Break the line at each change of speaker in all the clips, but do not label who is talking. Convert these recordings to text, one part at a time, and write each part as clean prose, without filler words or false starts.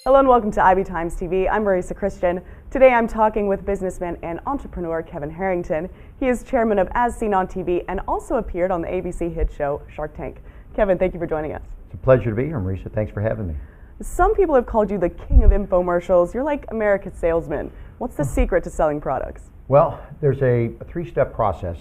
Hello and welcome to IB Times TV. I'm Marisa Christian. Today I'm talking with businessman and entrepreneur Kevin Harrington. He is chairman of As Seen on TV and also appeared on the ABC hit show Shark Tank. Kevin, thank you for joining us.
It's a pleasure to be here, Marisa. Thanks for having me.
Some people have called you the king of infomercials. You're like America's salesman. What's the secret to selling products?
Well, there's a three-step process.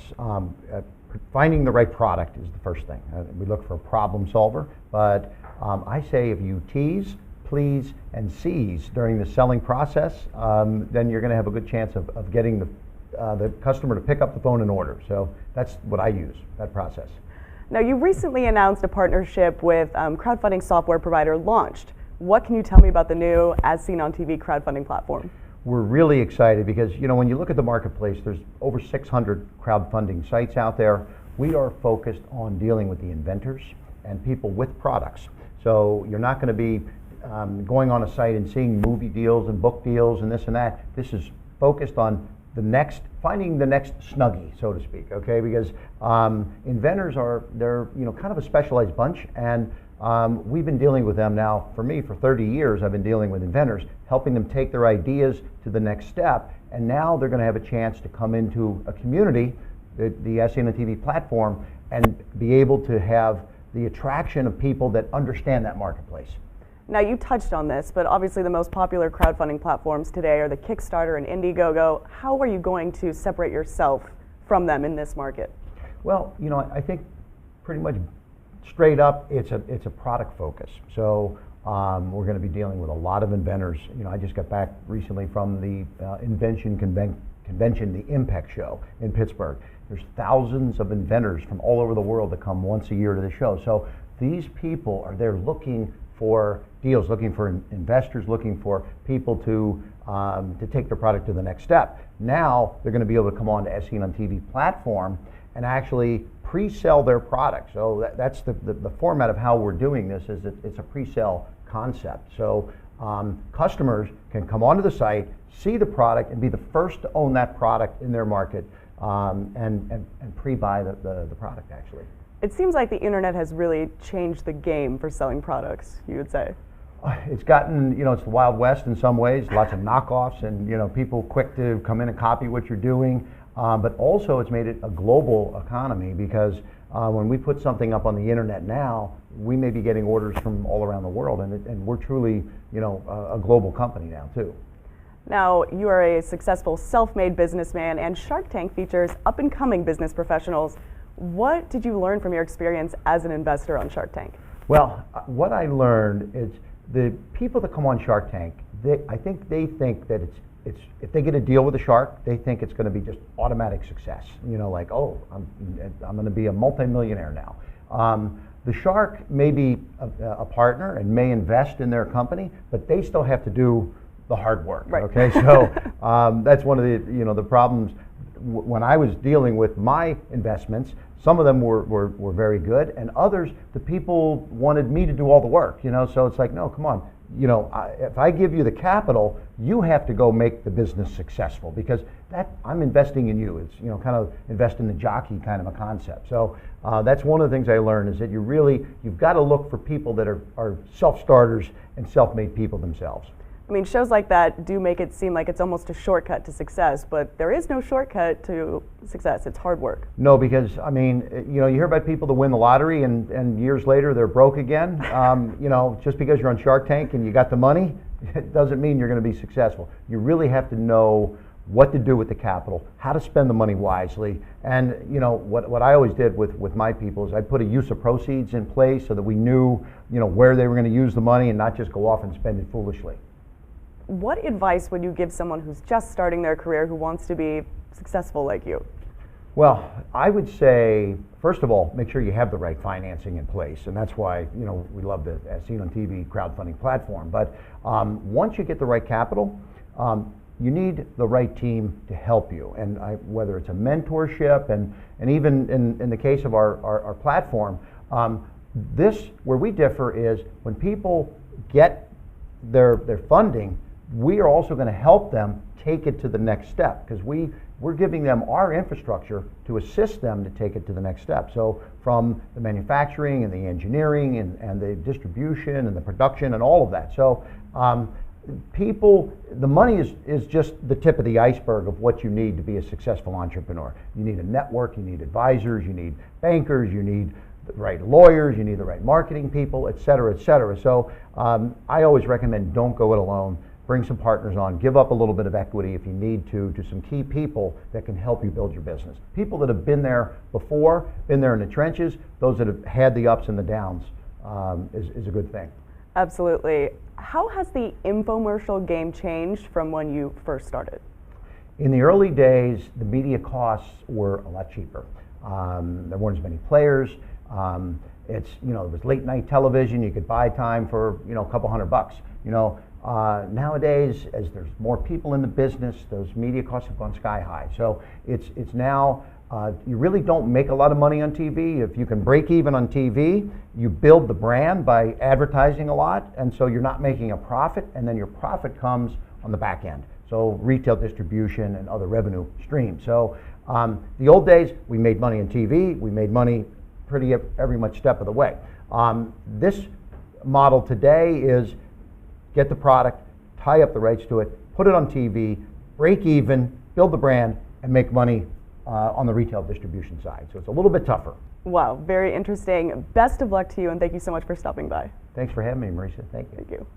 Finding the right product is the first thing. We look for a problem solver, but I say if you tease, please, and seize during the selling process, then you're going to have a good chance of getting the customer to pick up the phone and order. So that's what I use, that process.
Now, you recently announced a partnership with crowdfunding software provider Launched. What can you tell me about the new As Seen on TV crowdfunding platform?
We're really excited because, you know, when you look at the marketplace, there's over 600 crowdfunding sites out there. We are focused on dealing with the inventors and people with products. So you're not going to be going on a site and seeing movie deals and book deals and this and that. This is focused on finding the next Snuggie, so to speak, okay? Because inventors they're kind of a specialized bunch, and we've been dealing with them now, for 30 years. I've been dealing with inventors, helping them take their ideas to the next step, and now they're going to have a chance to come into a community, the As Seen on TV platform, and be able to have the attraction of people that understand that marketplace.
Now, you touched on this, but obviously the most popular crowdfunding platforms today are the Kickstarter and Indiegogo. How are you going to separate yourself from them in this market?
Well, you know, I think pretty much straight up, it's a product focus. So we're going to be dealing with a lot of inventors. You know, I just got back recently from the Invention Convention, the Impact Show in Pittsburgh. There's thousands of inventors from all over the world that come once a year to the show. So these people are there looking for deals, looking for investors, looking for people to take their product to the next step. Now they're going to be able to come on to As Seen on TV platform and actually pre-sell their product. So that's the format of how we're doing this. Is it's a pre-sell concept. So customers can come onto the site, see the product, and be the first to own that product in their market, and pre-buy the product actually.
It seems like the internet has really changed the game for selling products, you would say.
It's gotten, it's the Wild West in some ways, lots of knockoffs and, people quick to come in and copy what you're doing. But also it's made it a global economy because when we put something up on the internet now, we may be getting orders from all around the world, and we're truly, a global company now too.
Now, you are a successful self-made businessman, and Shark Tank features up-and-coming business professionals. What did you learn from your experience as an investor on Shark Tank?
Well, what I learned is the people that come on Shark Tank, I think they think that it's if they get a deal with a shark, they think it's going to be just automatic success. Like, oh, I'm going to be a multimillionaire now. The shark may be a partner and may invest in their company, but they still have to do the hard work.
Right.
Okay, so that's one of the problems. When I was dealing with my investments, some of them were very good, and others, the people wanted me to do all the work, so it's like, no, come on, if I give you the capital, you have to go make the business successful, because I'm investing in you. It's, kind of invest in the jockey kind of a concept. So that's one of the things I learned, is that you've got to look for people that are self-starters and self-made people themselves.
I mean, shows like that do make it seem like it's almost a shortcut to success, but there is no shortcut to success. It's hard work.
No, because, you hear about people that win the lottery and years later they're broke again. Just because you're on Shark Tank and you got the money, it doesn't mean you're going to be successful. You really have to know what to do with the capital, how to spend the money wisely. And, what I always did with my people is I put a use of proceeds in place so that we knew, where they were going to use the money and not just go off and spend it foolishly.
What advice would you give someone who's just starting their career, who wants to be successful like you?
Well, I would say, first of all, make sure you have the right financing in place, and that's why we love the As Seen on TV crowdfunding platform. But once you get the right capital, you need the right team to help you, and whether it's a mentorship, and even in the case of our platform, where we differ is when people get their funding, we are also going to help them take it to the next step, because we we're giving them our infrastructure to assist them to take it to the next step. So from the manufacturing and the engineering and the distribution and the production and all of that. So the money is just the tip of the iceberg of what you need to be a successful entrepreneur. You need a network, you need advisors, you need bankers, you need the right lawyers, you need the right marketing people, et cetera, et cetera. So I always recommend don't go it alone. Bring some partners on, give up a little bit of equity if you need to some key people that can help you build your business. People that have been there before, been there in the trenches, those that have had the ups and the downs is a good thing.
Absolutely. How has the infomercial game changed from when you first started?
In the early days, the media costs were a lot cheaper. There weren't as many players. It was late night television. You could buy time for a couple $100. Nowadays, as there's more people in the business, those media costs have gone sky high. So it's now, you really don't make a lot of money on TV. If you can break even on TV, you build the brand by advertising a lot, and so you're not making a profit, and then your profit comes on the back end. So retail distribution and other revenue streams. So the old days, we made money on TV, we made money pretty every much step of the way. This model today is get the product, tie up the rights to it, put it on TV, break even, build the brand, and make money on the retail distribution side. So it's a little bit tougher.
Wow, very interesting. Best of luck to you, and thank you so much for stopping by.
Thanks for having me, Marisa. Thank you.
Thank you.